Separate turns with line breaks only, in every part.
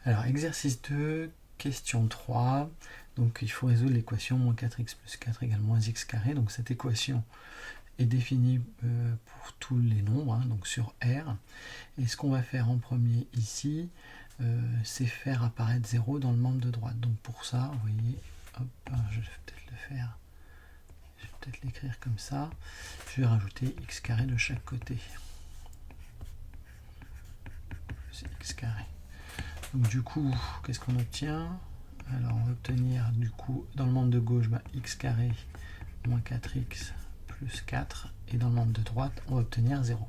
Alors, exercice 2, question 3. Donc, il faut résoudre l'équation moins 4x plus 4 égale moins x carré. Donc, cette équation est définie pour tous les nombres, hein, donc sur R. Et ce qu'on va faire en premier ici, c'est faire apparaître 0 dans le membre de droite. Donc, pour ça, vous voyez, hop, je vais peut-être le faire. Je vais peut-être l'écrire comme ça. Je vais rajouter x carré de chaque côté. C'est x carré. Donc du coup, qu'est-ce qu'on obtient? Alors on va obtenir du coup dans le membre de gauche x carré moins 4x plus 4 et dans le membre de droite on va obtenir 0.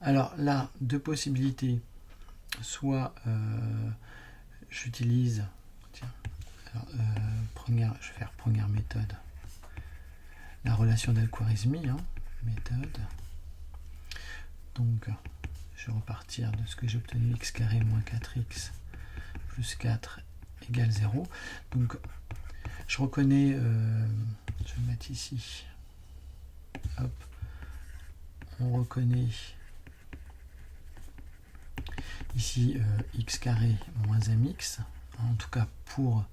Alors là, deux possibilités. Soit j'utilise, je vais faire première méthode, la relation d'Al-Khwarizmi, hein, méthode. Donc je vais repartir de ce que j'ai obtenu, x carré moins 4x plus 4 égale 0. Donc je reconnais, je vais mettre ici, hop, on reconnaît ici x carré moins mx, en tout cas pour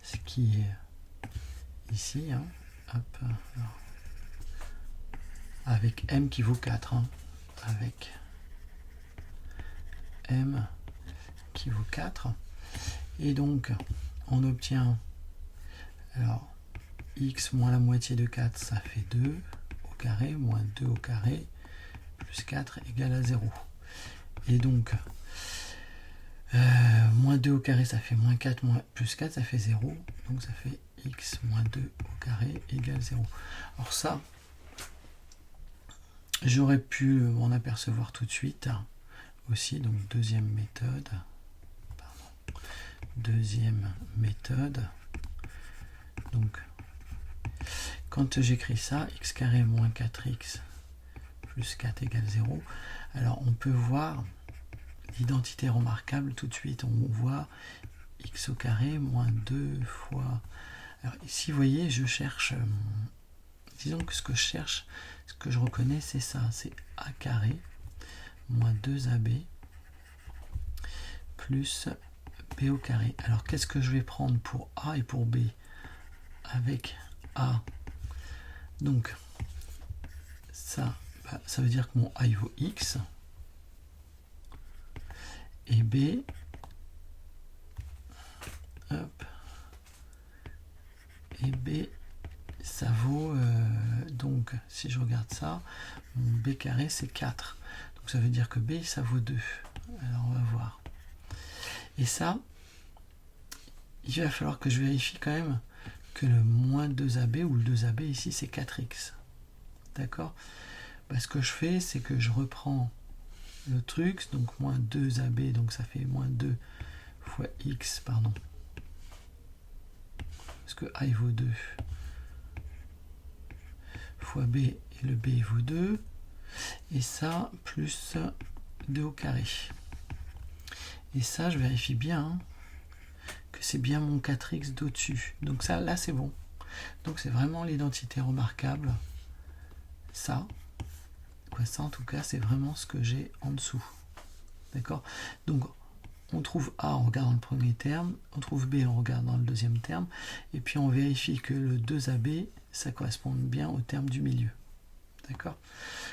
ce qui est ici, hein, hop, alors, avec m qui vaut 4, hein, avec m qui vaut 4, et donc on obtient, alors x moins la moitié de 4 ça fait 2 au carré, moins 2 au carré plus 4 égale à 0, et donc moins 2 au carré ça fait moins 4 moins plus 4 ça fait 0, donc ça fait x moins 2 au carré égale 0. Alors ça, j'aurais pu m'en apercevoir tout de suite aussi, donc deuxième méthode, donc quand j'écris ça, x carré moins 4x plus 4 égale 0, alors on peut voir l'identité remarquable tout de suite, on voit x au carré moins 2 fois, alors ici vous voyez je cherche, disons que ce que je cherche, ce que je reconnais c'est ça, c'est a carré moins 2ab plus b au carré. Alors qu'est-ce que je vais prendre pour a et pour b? Avec a, donc ça, ça veut dire que mon a il vaut x, et b, hop, et b ça vaut, donc si je regarde ça, mon b carré c'est 4, donc ça veut dire que b ça vaut 2. Alors on va voir, et ça il va falloir que je vérifie quand même que le moins 2ab ou le 2ab ici c'est 4x, d'accord? Ce que je fais c'est que je reprends le truc, donc moins 2ab, donc ça fait moins 2 fois x, pardon, parce que a il vaut 2, fois b, et le b il vaut 2, et ça plus 2 au carré. Et ça je vérifie bien, hein, que c'est bien mon 4x d'au-dessus, donc ça là c'est bon, donc c'est vraiment l'identité remarquable, ça en tout cas c'est vraiment ce que j'ai en dessous, d'accord? Donc on trouve a en regardant le premier terme, on trouve b en regardant le deuxième terme, et puis on vérifie que le 2ab ça correspond bien au terme du milieu, d'accord?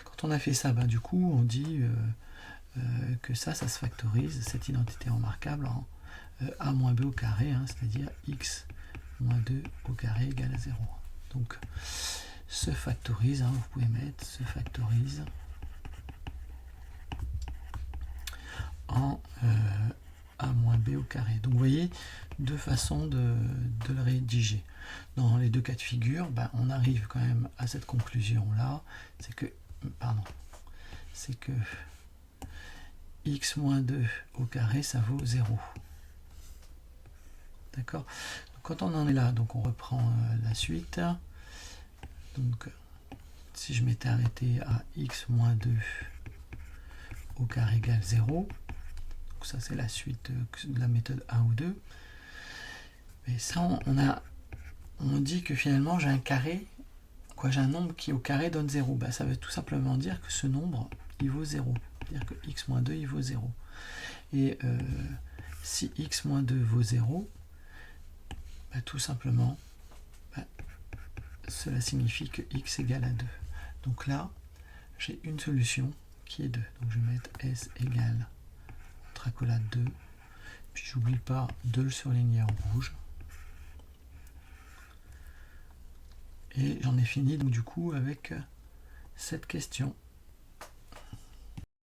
Quand on a fait ça, du coup on dit que ça se factorise, cette identité remarquable, en a moins b au carré, hein, c'est-à-dire x moins 2 au carré égale à 0. Donc se factorise, hein, vous pouvez mettre se factorise en a moins b au carré. Donc vous voyez deux façons de le rédiger. Dans les deux cas de figure, on arrive quand même à cette conclusion là, c'est que x moins 2 au carré ça vaut 0. D'accord? Quand on en est là, donc on reprend la suite. Donc si je m'étais arrêté à x moins 2 au carré égale 0, donc ça c'est la suite de la méthode 1 ou 2, mais ça on dit que finalement j'ai un carré, j'ai un nombre qui au carré donne 0, ça veut tout simplement dire que ce nombre il vaut 0, c'est-à-dire que x moins 2 il vaut 0. Et si x moins 2 vaut 0, bah, tout simplement, bah, cela signifie que x égale à 2. Donc là, j'ai une solution qui est 2. Donc je vais mettre S égale entre accolade 2. Puis j'oublie pas de le surligner en rouge. Et j'en ai fini donc du coup avec cette question.